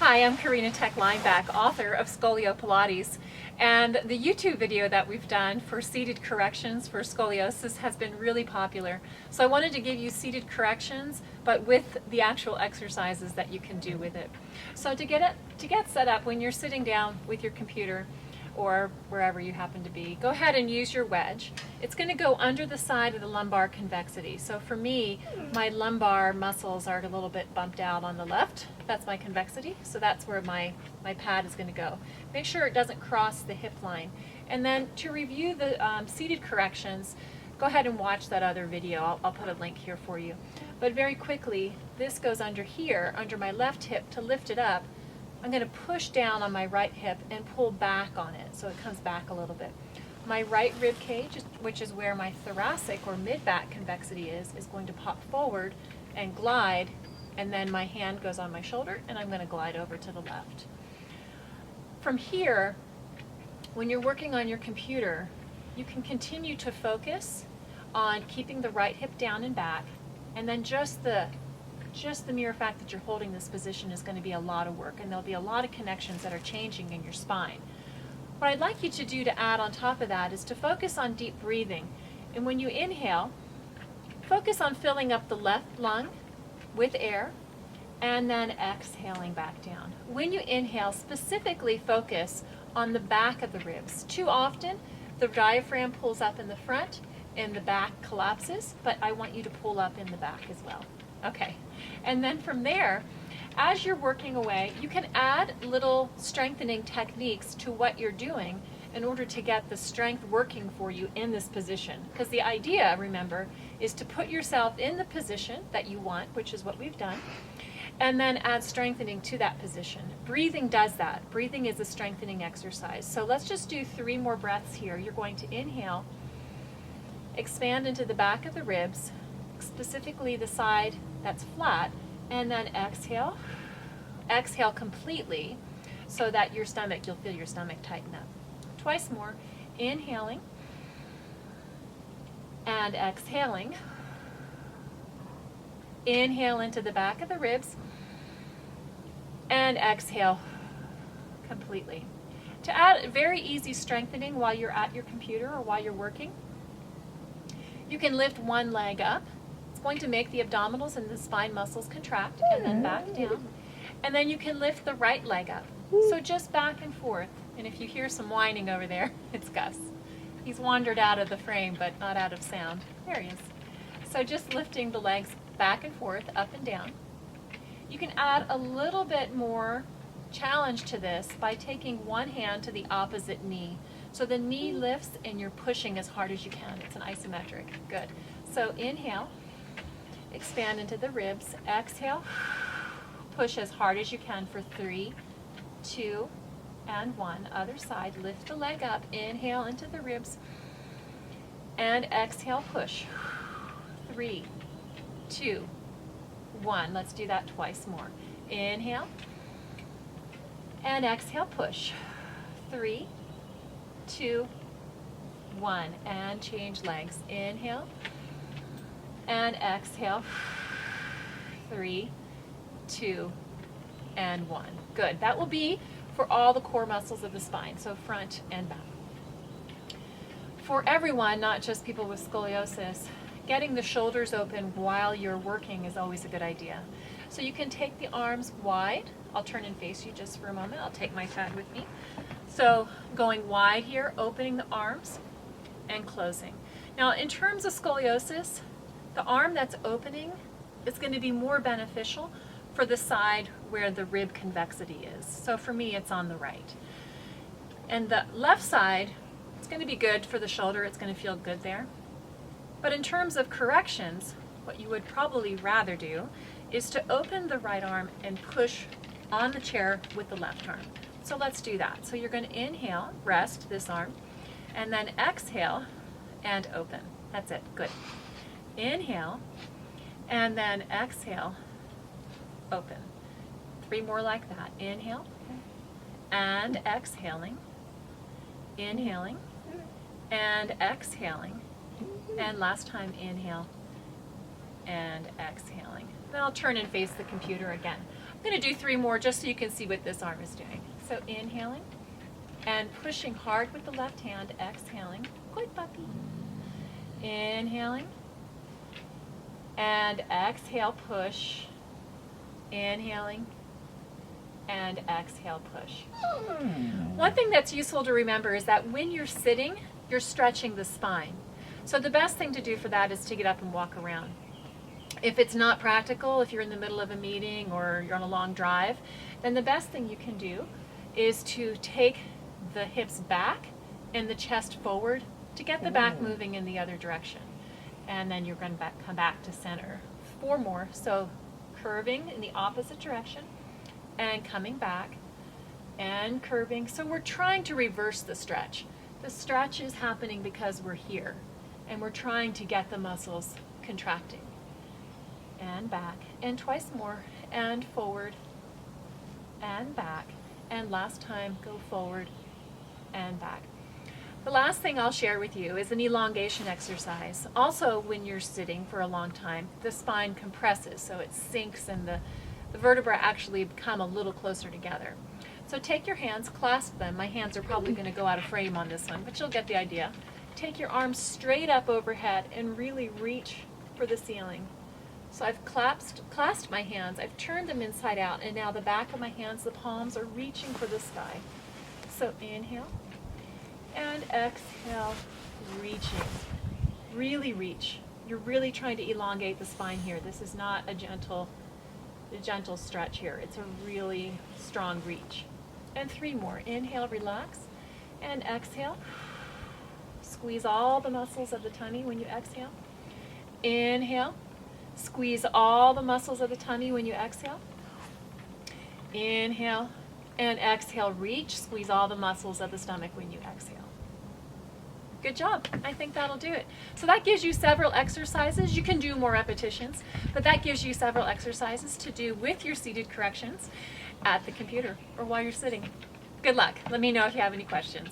Hi, I'm Karena Thek Lineback, author of Scolio-Pilates, and the YouTube video that we've done for seated corrections for scoliosis has been really popular. So I wanted to give you seated corrections, but with the actual exercises that you can do with it. So to get set up when you're sitting down with your computer or wherever you happen to be, go ahead and use your wedge. It's going to go under the side of the lumbar convexity. So for me, my lumbar muscles are a little bit bumped out on the left. That's my convexity, so that's where my pad is going to go. Make sure it doesn't cross the hip line. And then to review the seated corrections, go ahead and watch that other video. I'll put a link here for you. But very quickly, this goes under here, under my left hip. To lift it up, I'm going to push down on my right hip and pull back on it so it comes back a little bit. My right rib cage, which is where my thoracic or mid-back convexity is going to pop forward and glide, and then my hand goes on my shoulder and I'm going to glide over to the left. From here, when you're working on your computer, you can continue to focus on keeping the right hip down and back, and then just the mere fact that you're holding this position is going to be a lot of work, and there'll be a lot of connections that are changing in your spine. What I'd like you to do to add on top of that is to focus on deep breathing. And when you inhale, focus on filling up the left lung with air and then exhaling back down. When you inhale, specifically focus on the back of the ribs. Too often, the diaphragm pulls up in the front and the back collapses, but I want you to pull up in the back as well. Okay, and then from there, as you're working away, you can add little strengthening techniques to what you're doing in order to get the strength working for you in this position. Because the idea, remember, is to put yourself in the position that you want, which is what we've done, and then add strengthening to that position. Breathing does that. Breathing is a strengthening exercise. So let's just do 3 more breaths here. You're going to inhale, expand into the back of the ribs, specifically the side that's flat, and then exhale. Exhale completely so that your stomach, you'll feel your stomach tighten up. Twice more. Inhaling and exhaling. Inhale into the back of the ribs and exhale completely. To add very easy strengthening while you're at your computer or while you're working, you can lift one leg up. Going to make the abdominals and the spine muscles contract, and then back down. And then you can lift the right leg up. So just back and forth. And if you hear some whining over there, it's Gus. He's wandered out of the frame, but not out of sound. There he is. So just lifting the legs back and forth, up and down. You can add a little bit more challenge to this by taking one hand to the opposite knee. So the knee lifts and you're pushing as hard as you can. It's an isometric. Good. So inhale. Expand into the ribs. Exhale. Push as hard as you can for 3, 2, and 1. Other side. Lift the leg up. Inhale into the ribs. And exhale, push. 3, 2, 1. Let's do that twice more. Inhale. And exhale, push. 3, 2, 1. And change legs. Inhale. And exhale. 3, 2, and 1. Good. That will be for all the core muscles of the spine, so front and back. For everyone, not just people with scoliosis, getting the shoulders open while you're working is always a good idea. So you can take the arms wide. I'll turn and face you just for a moment. I'll take my pad with me. So going wide here, opening the arms and closing. Now in terms of scoliosis, the arm that's opening is going to be more beneficial for the side where the rib convexity is. So for me, it's on the right. And the left side, it's going to be good for the shoulder. It's going to feel good there. But in terms of corrections, what you would probably rather do is to open the right arm and push on the chair with the left arm. So let's do that. So you're going to inhale, rest this arm, and then exhale and open. That's it. Good. Inhale, and then exhale, open. 3 more like that. Inhale, and exhaling, inhaling, and exhaling, and last time inhale, and exhaling. Then I'll turn and face the computer again. I'm going to do 3 more just so you can see what this arm is doing. So inhaling and pushing hard with the left hand, exhaling. Good puppy. Inhaling and exhale, push. Inhaling and exhale, push. One thing that's useful to remember is that when you're sitting, you're stretching the spine. So the best thing to do for that is to get up and walk around. If it's not practical, if you're in the middle of a meeting or you're on a long drive, then the best thing you can do is to take the hips back and the chest forward to get the back moving in the other direction. And then you're going to come back to center. 4 more. So curving in the opposite direction and coming back and curving. So we're trying to reverse the stretch. The stretch is happening because we're here and we're trying to get the muscles contracting. And back, and twice more, and forward, and back, and last time, go forward, and back. The last thing I'll share with you is an elongation exercise. Also, when you're sitting for a long time, the spine compresses, so it sinks and the vertebrae actually come a little closer together. So take your hands, clasp them. My hands are probably going to go out of frame on this one, but you'll get the idea. Take your arms straight up overhead and really reach for the ceiling. So I've clasped my hands, I've turned them inside out, and now the back of my hands, the palms, are reaching for the sky. So inhale and exhale, reaching. Really reach. You're really trying to elongate the spine here. This is not a gentle stretch here. It's a really strong reach. And 3 more. Inhale, relax, and exhale. Squeeze all the muscles of the tummy when you exhale. Inhale. Squeeze all the muscles of the tummy when you exhale. Inhale and exhale, reach. Squeeze all the muscles of the stomach when you exhale. Good job. I think that'll do it. So that gives you several exercises. You can do more repetitions, but that gives you several exercises to do with your seated corrections at the computer or while you're sitting. Good luck. Let me know if you have any questions.